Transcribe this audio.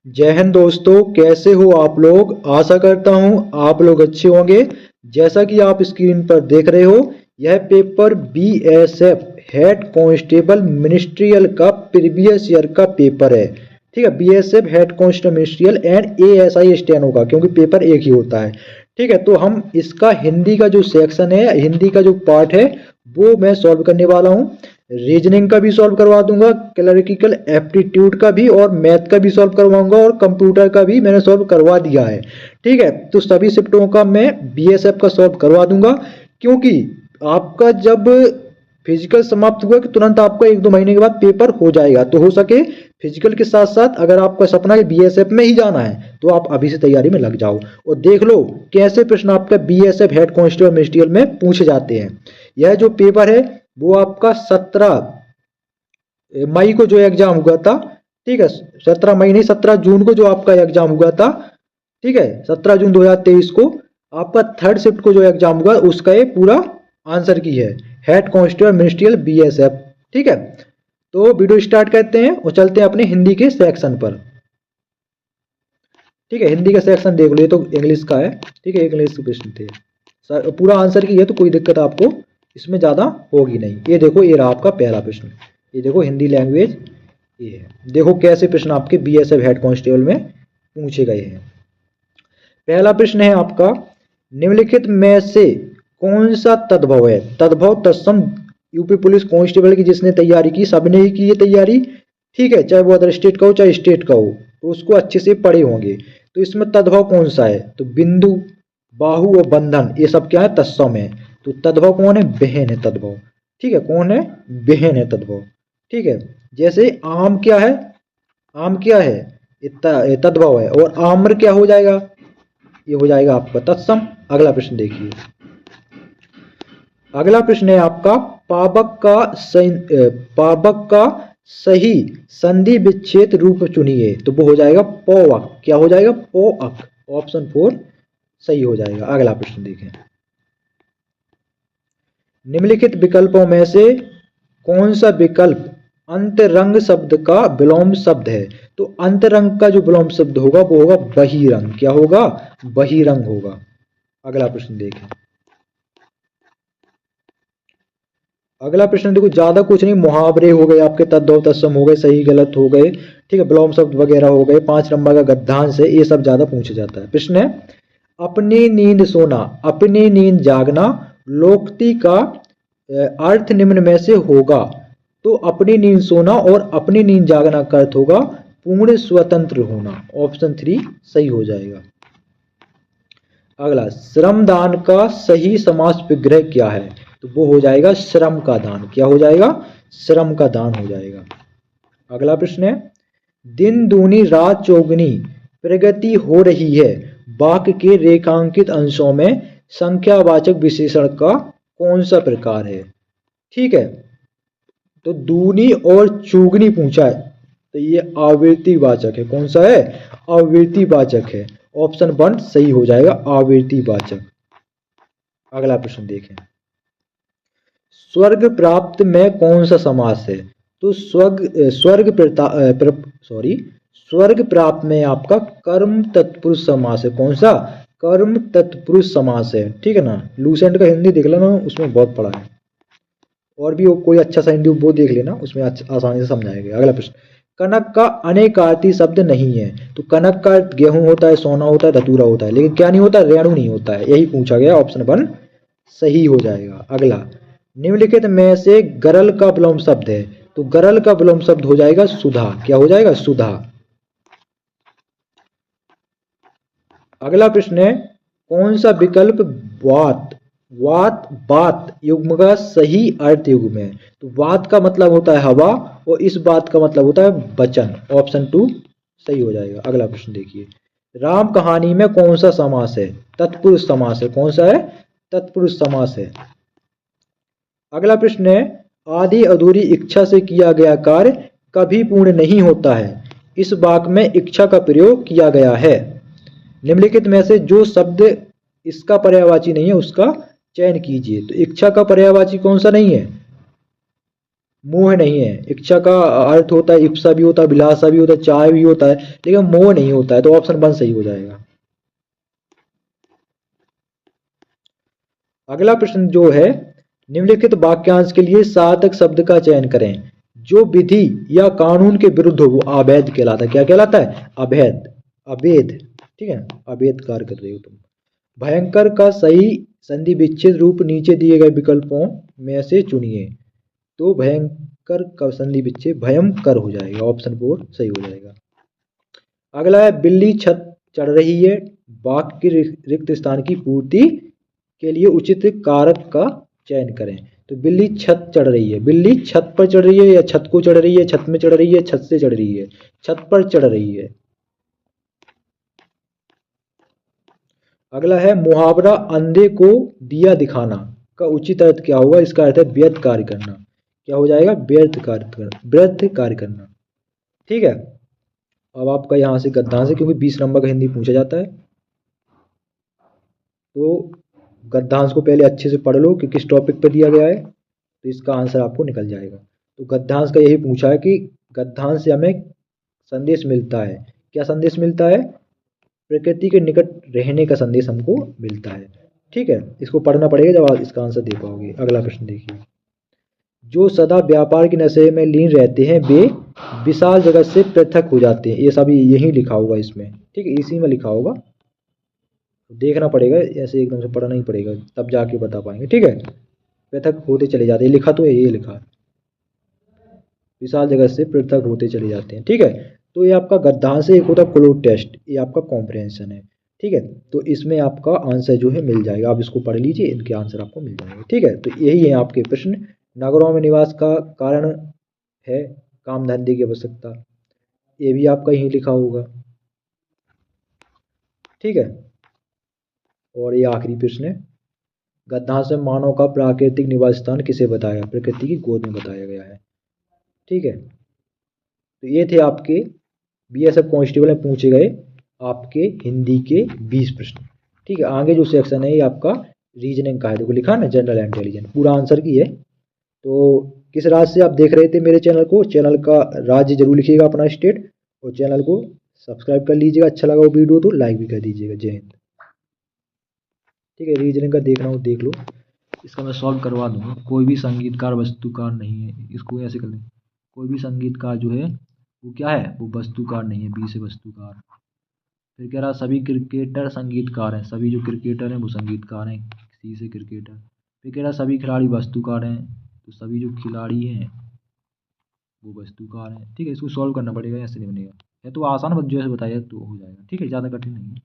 जय हिंद दोस्तों, कैसे हो आप लोग। आशा करता हूं आप लोग अच्छे होंगे। जैसा कि आप स्क्रीन पर देख रहे हो, यह paper BSF head constable ministerial का प्रीवियस ईयर का पेपर है। ठीक है, BSF head constable ministerial and ASI steno का, क्योंकि पेपर एक ही होता है। ठीक है, तो हम इसका हिंदी का जो सेक्शन है, हिंदी का जो पार्ट है, वो मैं सॉल्व करने वाला हूँ। रीजनिंग का भी सॉल्व करवा दूंगा, क्लरिकल एप्टीट्यूड का भी, और मैथ का भी सॉल्व करवाऊंगा, और कंप्यूटर का भी मैंने सॉल्व करवा दिया है। ठीक है, तो सभी शिफ्टों का मैं बीएसएफ का सॉल्व करवा दूंगा, क्योंकि आपका जब फिजिकल समाप्त हुआ कि तुरंत आपका 1-2 महीने के बाद पेपर हो जाएगा। तो हो सके फिजिकल के साथ साथ अगर आपका सपना है बीएसएफ में ही जाना है, तो आप अभी से तैयारी में लग जाओ और देख लो कैसे प्रश्न आपका बीएसएफ हेड कांस्टेबल मिनिस्ट्रियल में पूछे जाते हैं। यह जो पेपर है वो आपका 17 मई को जो एग्जाम हुआ था। ठीक है, 17 मई नहीं, 17 जून को जो आपका एग्जाम हुआ था। ठीक है, 17 जून 2023 को आपका थर्ड शिफ्ट को जो एग्जाम हुआ, उसका ये पूरा आंसर की है, हेड कांस्टेबल मिनिस्ट्रियल बीएसएफ। ठीक है, तो वीडियो स्टार्ट करते हैं और चलते हैं अपने हिंदी के सेक्शन पर। ठीक है, हिंदी का सेक्शन देख लो, ये तो इंग्लिश का है। ठीक है, इंग्लिश के प्रश्न थे, पूरा आंसर की है, तो कोई दिक्कत आपको इसमें ज़्यादा होगी नहीं। ये देखो, ये रहा आपका पहला प्रश्न। ये देखो हिंदी लैंग्वेज, ये है। देखो कैसे प्रश्न आपके बीएसएफ हेड कांस्टेबल में पूछे गए हैं। पहला प्रश्न है आपका, निम्नलिखित में से कौन सा तद्भव है। तद्भव तत्सम यूपी पुलिस कांस्टेबल की जिसने तैयारी की, सबने ही की ये तैयारी। ठीक है, चाहे वो अदर स्टेट का हो चाहे स्टेट का हो, तो उसको अच्छे से पढ़े होंगे। तो इसमें तद्भव कौन सा है, तो बिंदु, बाहु और बंधन, ये सब क्या है, तत्सम है। तो तद्भव कौन है, बहन है तद्भव। ठीक है, कौन है, बहन है तद्भव। ठीक है, जैसे आम क्या है, आम क्या है, ये तद्भव है, और आम्र क्या हो जाएगा, ये हो जाएगा आपका तत्सम। अगला प्रश्न देखिए, अगला प्रश्न है आपका, पावक का सही संधि विच्छेद रूप चुनिए। तो वो हो जाएगा पौवक। क्या हो जाएगा, पौअक। ऑप्शन 4 सही हो जाएगा। अगला प्रश्न देखें, निम्नलिखित विकल्पों में से कौन सा विकल्प अंतरंग शब्द का विलोम शब्द है। तो अंतरंग का जो विलोम शब्द होगा वो होगा बहिरंग। क्या होगा, बहिरंग होगा। अगला प्रश्न देखें, अगला प्रश्न देखो, ज्यादा कुछ नहीं, मुहावरे हो गए आपके, तद्भव तत्सम हो गए, सही गलत हो गए। ठीक है, विलोम शब्द वगैरह हो गए। 5 नंबर का गद्यांश है, ये सब ज्यादा पूछा जाता है। प्रश्न है, अपनी नींद सोना, अपनी नींद जागना, लोकोक्ति का अर्थ निम्न में से होगा। तो अपनी नींद सोना और अपनी नींद जागना का अर्थ होगा पूर्ण स्वतंत्र होना। ऑप्शन 3 सही हो जाएगा। अगला, श्रमदान का सही समास विग्रह क्या है। तो वो हो जाएगा श्रम का दान। क्या हो जाएगा, श्रम का दान हो जाएगा। अगला प्रश्न है, दिन दूनी रात चौगुनी प्रगति हो रही है, वाक्य के रेखांकित अंशों में संख्यावाचक विशेषण का कौन सा प्रकार है। ठीक है, तो दूनी और चौगुनी पूछा है, तो ये आवृत्तिवाचक है। कौन सा है, आवृत्तिवाचक है। ऑप्शन 1 सही हो जाएगा, आवृत्तिवाचक। अगला प्रश्न देखें, स्वर्ग प्राप्त में कौन सा समास है। तो स्वर्ग प्राप्त में आपका कर्म तत्पुरुष समास है। कौन सा, कर्म तत्पुरुष समास है। ठीक है ना, लूसेंट का हिंदी देख लेना, उसमें बहुत पढ़ा है। और भी कोई अच्छा सा हिंदी वो देख लेना, उसमें आसानी से समझाएगा। अगला प्रश्न, कनक का अनेकार्थी शब्द नहीं है। तो कनक का गेहूं होता है, सोना होता है, धतूरा होता है, लेकिन क्या नहीं होता, रेणु नहीं होता है। यही पूछा गया। ऑप्शन 1 सही हो जाएगा। अगला, निम्नलिखित में से गरल का विलोम शब्द है। तो गरल का विलोम शब्द हो जाएगा सुधा। क्या हो जाएगा, सुधा। अगला प्रश्न है, कौन सा विकल्प वात वात बात युग्म का सही अर्थ युग्म है। तो वात का मतलब होता है हवा, और इस बात का मतलब होता है वचन। ऑप्शन 2 सही हो जाएगा। अगला प्रश्न देखिए, राम कहानी में कौन सा समास है। तत्पुरुष समास है। कौन सा है, तत्पुरुष समास है। अगला प्रश्न है, आधी अधूरी इच्छा से किया गया कार्य कभी पूर्ण नहीं होता है, इस वाक्य में इच्छा का प्रयोग किया गया है। निम्नलिखित में से जो शब्द इसका पर्यायवाची नहीं है उसका चयन कीजिए। तो इच्छा का पर्यायवाची कौन सा नहीं है, मोह नहीं है। इच्छा का अर्थ होता है इप्सा भी होता है, अभिलाषा भी होता है, चाह भी होता है, लेकिन मोह नहीं होता है, तो ऑप्शन 1 सही हो जाएगा। अगला प्रश्न जो है, निम्नलिखित वाक्यांश के लिए सार्थक शब्द का चयन करें। जो विधि या कानून के विरुद्ध हो वो अवैध कहलाता है। क्या कहलाता है? अवैध, अवैध। ठीक है, अवैध कार्य कर रहे हो तुम। भयंकर का सही संधि विच्छेद रूप नीचे दिए गए विकल्पों में से चुनिए। तो भयंकर का संधि विच्छेद भयंकर हो जाएगा, ऑप्शन 4 सही हो जाएगा। अगला है, बिल्ली छत चढ़ रही है। वाक्य के रिक्त स्थान की पूर्ति के लिए उचित कारक का चयन करें। तो बिल्ली छत चढ़ रही है, बिल्ली छत पर चढ़ रही है या छत को चढ़ रही है, छत में चढ़ रही है, छत से चढ़ रही है? छत पर चढ़ रही है। अगला है, मुहावरा अंधे को दिया दिखाना का उचित अर्थ क्या होगा? इसका अर्थ है व्यर्थ कार्य करना। क्या हो जाएगा? व्यर्थ कार्य करना, व्यर्थ कार्य करना। ठीक है, अब आपका यहाँ से गद्यांश है, क्योंकि 20 नंबर का हिंदी पूछा जाता है, तो गद्यांश को पहले अच्छे से पढ़ लो कि किस टॉपिक पर दिया गया है, तो इसका आंसर आपको निकल जाएगा। तो गद्यांश का यही पूछा है कि गद्यांश से हमें संदेश मिलता है। क्या संदेश मिलता है? प्रकृति के निकट रहने का संदेश हमको मिलता है। ठीक है, इसको पढ़ना पड़ेगा जब आप इसका आंसर दे पाओगे। अगला प्रश्न देखिए, जो सदा व्यापार के नशे में लीन रहते हैं वे विशाल जगत से पृथक हो जाते हैं। ये सभी यही लिखा होगा इसमें, ठीक है, इसी में लिखा होगा, देखना पड़ेगा, ऐसे एकदम से पढ़ना ही पड़ेगा, तब जाके बता पाएंगे। ठीक है, पृथक होते चले जाते हैं, लिखा तो है, ये लिखा, विशाल जगत से पृथक होते चले जाते हैं। ठीक है, तो ये आपका गद्यांश है, एक होता है क्लोज टेस्ट, ये आपका कॉम्प्रहेंशन है। ठीक है, तो इसमें आपका आंसर जो है मिल जाएगा, आप इसको पढ़ लीजिए, इनके आंसर आपको मिल जाएंगे। ठीक है, तो यही है आपके प्रश्न। नगरों में निवास का कारण है काम धंधे की आवश्यकता, ये भी आपका यही लिखा होगा। ठीक है, और ये आखिरी प्रश्न है, गद्यांश में मानव का प्राकृतिक निवास स्थान किसे बताया? प्रकृति की गोद में बताया गया है। ठीक है, तो ये थे आपके बीएसएफ कांस्टेबल में पूछे गए आपके हिंदी के 20 प्रश्न। ठीक है, आगे जो सेक्शन है ये आपका रीजनिंग का है, देखो लिखा है ना, जनरल इंटेलिजेंस, पूरा आंसर की है। तो किस राज्य से आप देख रहे थे मेरे चैनल को? चैनल का राज्य जरूर लिखिएगा अपना, स्टेट, और चैनल को सब्सक्राइब कर लीजिएगा। अच्छा लगा वो वीडियो तो लाइक भी कर दीजिएगा। जय हिंद। ठीक है, रीजनिंग का देखना हो देख लो, इसका मैं सॉल्व करवा दूंगा। कोई भी संगीतकार वस्तुकार नहीं है, इसको ऐसे कर लें, कोई भी संगीतकार जो है वो क्या है? वो वस्तुकार नहीं है, बी से वस्तुकार। फिर कह रहा सभी क्रिकेटर संगीतकार हैं, सभी जो क्रिकेटर हैं वो संगीतकार हैं, सी से क्रिकेटर। फिर कह रहा सभी खिलाड़ी वस्तुकार हैं, तो सभी जो खिलाड़ी हैं वो वस्तुकार हैं। ठीक है, इसको सॉल्व करना पड़ेगा, ऐसे नहीं बनेगा। है तो आसान, जो है बताया तो हो जाएगा। ठीक है, ज़्यादा कठिन नहीं है।